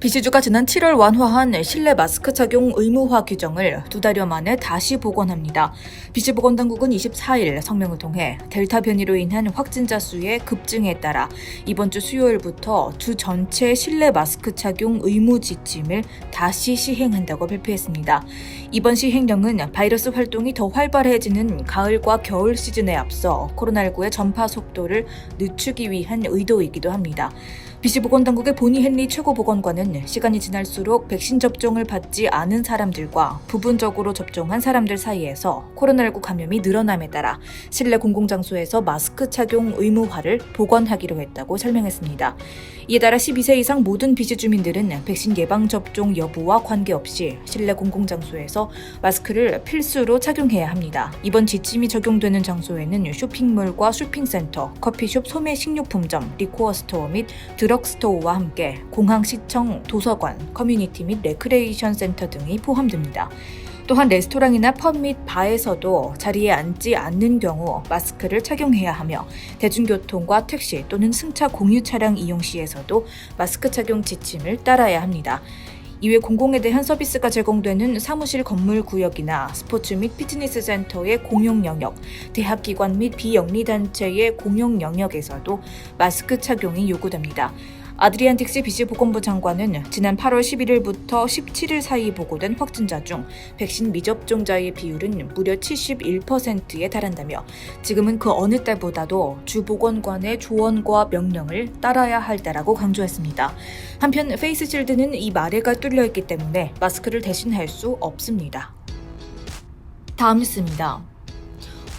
BC주가 지난 7월 완화한 실내 마스크 착용 의무화 규정을 2달여 만에 다시 복원합니다. BC보건당국은 24일 성명을 통해 델타 변이로 인한 확진자 수의 급증에 따라 이번 주 수요일부터 주 전체 실내 마스크 착용 의무 지침을 다시 시행한다고 발표했습니다. 이번 시행령은 바이러스 활동이 더 활발해지는 가을과 겨울 시즌에 앞서 코로나19의 전파 속도를 늦추기 위한 의도이기도 합니다. BC보건당국의 보니 헨리 최고보건관은 시간이 지날수록 백신 접종을 받지 않은 사람들과 부분적으로 접종한 사람들 사이에서 코로나19 감염이 늘어남에 따라 실내 공공장소에서 마스크 착용 의무화를 복원하기로 했다고 설명했습니다. 이에 따라 12세 이상 모든 BC 주민들은 백신 예방접종 여부와 관계없이 실내 공공장소에서 마스크를 필수로 착용해야 합니다. 이번 지침이 적용되는 장소에는 쇼핑몰과 쇼핑센터, 커피숍, 소매 식료품점, 리코어 스토어 및 드럭스토어와 함께 공항, 시청, 도서관, 커뮤니티 및 레크레이션 센터 등이 포함됩니다. 또한 레스토랑이나 펍 및 바에서도 자리에 앉지 않는 경우 마스크를 착용해야 하며 대중교통과 택시 또는 승차 공유 차량 이용 시에서도 마스크 착용 지침을 따라야 합니다. 이외 공공에 대한 서비스가 제공되는 사무실 건물 구역이나 스포츠 및 피트니스 센터의 공용 영역, 대학기관 및 비영리단체의 공용 영역에서도 마스크 착용이 요구됩니다. 아드리안 딕시 BC보건부 장관은 지난 8월 11일부터 17일 사이 보고된 확진자 중 백신 미접종자의 비율은 무려 71%에 달한다며 지금은 그 어느 때보다도 주 보건관의 조언과 명령을 따라야 할 때라고 강조했습니다. 한편 페이스실드는 이 마레가 뚫려있기 때문에 마스크를 대신할 수 없습니다. 다음 뉴스입니다.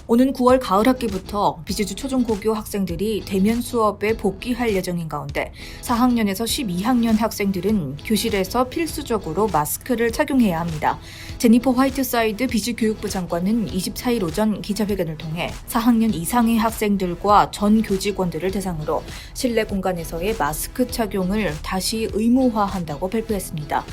오는 9월 가을 학기부터 BC주 초중고교 학생들이 대면 수업에 복귀할 예정인 가운데 4학년에서 12학년 학생들은 교실에서 필수적으로 마스크를 착용해야 합니다. 제니퍼 화이트사이드 BC교육부 장관은 24일 오전 기자회견을 통해 4학년 이상의 학생들과 전 교직원들을 대상으로 실내 공간에서의 마스크 착용을 다시 의무화한다고 발표했습니다.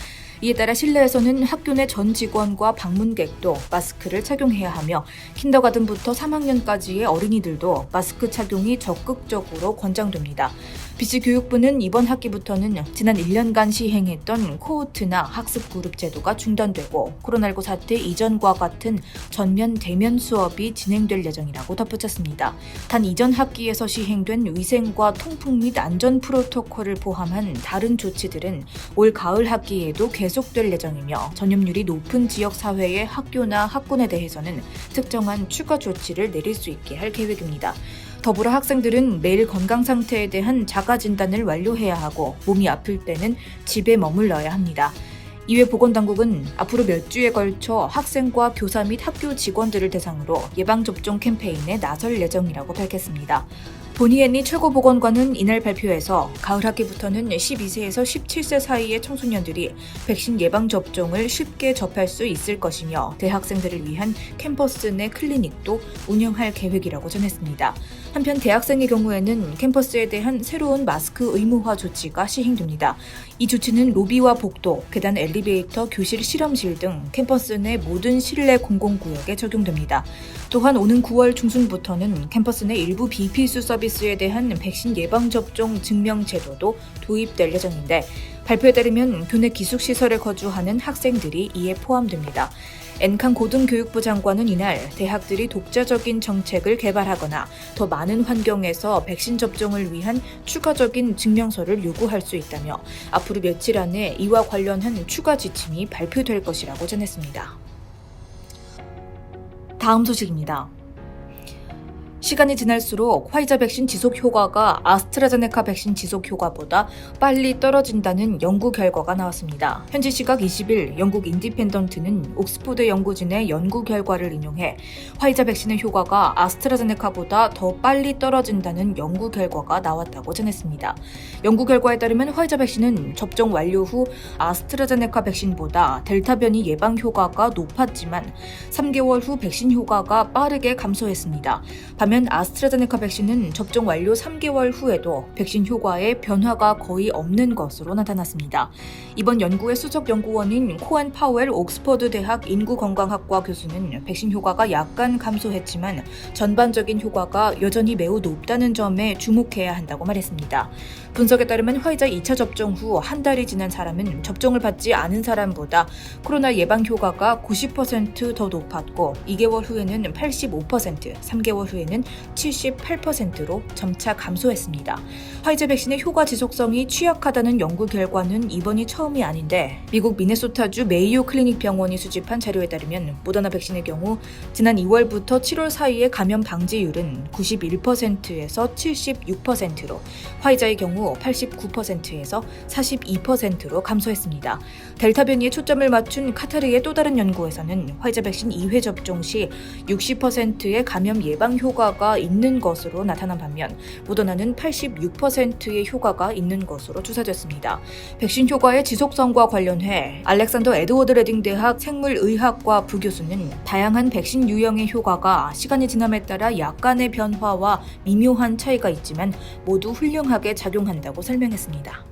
이에 따라 실내에서는 학교 내 전 직원과 방문객도 마스크를 착용해야 하며 킨더가든부터 3학년까지의 어린이들도 마스크 착용이 적극적으로 권장됩니다. BC교육부는 이번 학기부터는 지난 1년간 시행했던 코호트나 학습 그룹 제도가 중단되고 코로나19 사태 이전과 같은 전면 대면 수업이 진행될 예정이라고 덧붙였습니다. 단 이전 학기에서 시행된 위생과 통풍 및 안전 프로토콜을 포함한 다른 조치들은 올 가을 학기에도 계속될 예정이며 전염률이 높은 지역 사회의 학교나 학군에 대해서는 특정한 추가 조치를 내릴 수 있게 할 계획입니다. 더불어 학생들은 매일 건강 상태에 대한 자가 진단을 완료해야 하고 몸이 아플 때는 집에 머물러야 합니다. 이외 보건당국은 앞으로 몇 주에 걸쳐 학생과 교사 및 학교 직원들을 대상으로 예방접종 캠페인에 나설 예정이라고 밝혔습니다. 보니 헨리 최고보건관은 이날 발표에서 가을 학기부터는 12세에서 17세 사이의 청소년들이 백신 예방접종을 쉽게 접할 수 있을 것이며 대학생들을 위한 캠퍼스 내 클리닉도 운영할 계획이라고 전했습니다. 한편 대학생의 경우에는 캠퍼스에 대한 새로운 마스크 의무화 조치가 시행됩니다. 이 조치는 로비와 복도, 계단, 엘리베이터, 교실, 실험실 등 캠퍼스 내 모든 실내 공공구역에 적용됩니다. 또한 오는 9월 중순부터는 캠퍼스 내 일부 비필수 서비스에 대한 백신 예방접종 증명 제도도 도입될 예정인데 발표에 따르면 교내 기숙시설에 거주하는 학생들이 이에 포함됩니다. 엔칸 고등교육부 장관은 이날 대학들이 독자적인 정책을 개발하거나 더 많은 환경에서 백신 접종을 위한 추가적인 증명서를 요구할 수 있다며 앞으로 며칠 안에 이와 관련한 추가 지침이 발표될 것이라고 전했습니다. 다음 소식입니다. 시간이 지날수록 화이자 백신 지속 효과가 아스트라제네카 백신 지속 효과보다 빨리 떨어진다는 연구 결과가 나왔습니다. 현지 시각 20일 영국 인디펜던트는 옥스포드 연구진의 연구 결과를 인용해 화이자 백신의 효과가 아스트라제네카보다 더 빨리 떨어진다는 연구 결과가 나왔다고 전했습니다. 연구 결과에 따르면 화이자 백신은 접종 완료 후 아스트라제네카 백신보다 델타 변이 예방 효과가 높았지만 3개월 후 백신 효과가 빠르게 감소했습니다. 반면 반면 아스트라제네카 백신은 접종 완료 3개월 후에도 백신 효과에 변화가 거의 없는 것으로 나타났습니다. 이번 연구의 수석 연구원인 코엔 파웰 옥스퍼드 대학 인구건강학과 교수는 백신 효과가 약간 감소했지만 전반적인 효과가 여전히 매우 높다는 점에 주목해야 한다고 말했습니다. 분석에 따르면 화이자 2차 접종 후 한 달이 지난 사람은 접종을 받지 않은 사람보다 코로나 예방 효과가 90% 더 높았고 2개월 후에는 85%, 3개월 후에는 78%로 점차 감소했습니다. 화이자 백신의 효과 지속성이 취약하다는 연구 결과는 이번이 처음이 아닌데 미국 미네소타주 메이오 클리닉 병원이 수집한 자료에 따르면 모더나 백신의 경우 지난 2월부터 7월 사이의 감염 방지율은 91%에서 76%로 화이자의 경우 89%에서 42%로 감소했습니다. 델타 변이에 초점을 맞춘 카타르의 또 다른 연구에서는 화이자 백신 2회 접종 시 60%의 감염 예방 효과가 있는 것으로 나타난 반면 모더나는 86%의 효과가 있는 것으로 추산됐습니다. 백신 효과의 지속성과 관련해 알렉산더 에드워드 레딩 대학 생물의학과 부교수는 다양한 백신 유형의 효과가 시간이 지남에 따라 약간의 변화와 미묘한 차이가 있지만 모두 훌륭하게 작용한다고 설명했습니다.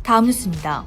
다음 뉴스입니다.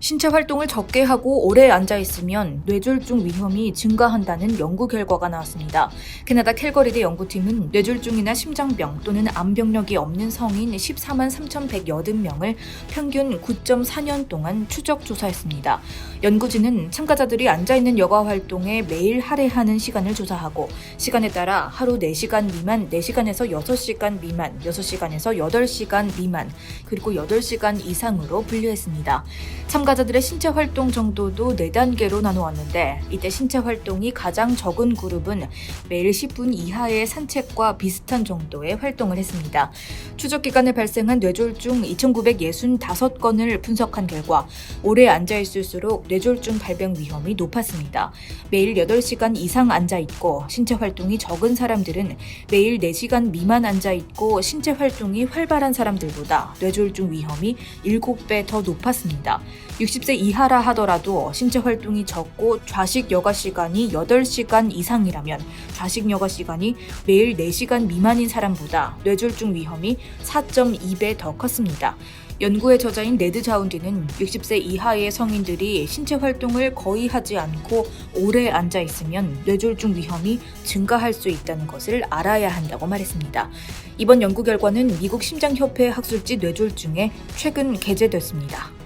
신체 활동을 적게 하고 오래 앉아있으면 뇌졸중 위험이 증가한다는 연구 결과가 나왔습니다. 캐나다 캘거리대 연구팀은 뇌졸중이나 심장병 또는 암병력이 없는 성인 14만 3,180명을 평균 9.4년 동안 추적 조사했습니다. 연구진은 참가자들이 앉아있는 여가 활동에 매일 할애하는 시간을 조사하고 시간에 따라 하루 4시간 미만, 4시간에서 6시간 미만, 6시간에서 8시간 미만, 그리고 8시간 이상으로 분류했습니다. 참가자들의 신체 활동 정도도 4단계로 나누었는데 이때 신체 활동이 가장 적은 그룹은 매일 10분 이하의 산책과 비슷한 정도의 활동을 했습니다. 추적 기간에 발생한 뇌졸중 2,965건을 분석한 결과 오래 앉아있을수록 뇌졸중 발병 위험이 높았습니다. 매일 8시간 이상 앉아있고 신체 활동이 적은 사람들은 매일 4시간 미만 앉아있고 신체 활동이 활발한 사람들보다 뇌졸중 위험이 7배 더 높았습니다. 60세 이하라 하더라도 신체 활동이 적고 좌식 여가 시간이 8시간 이상이라면 좌식 여가 시간이 매일 4시간 미만인 사람보다 뇌졸중 위험이 4.2배 더 컸습니다. 연구의 저자인 네드 자운디는 60세 이하의 성인들이 신체 활동을 거의 하지 않고 오래 앉아 있으면 뇌졸중 위험이 증가할 수 있다는 것을 알아야 한다고 말했습니다. 이번 연구 결과는 미국 심장협회 학술지 뇌졸중에 최근 게재됐습니다.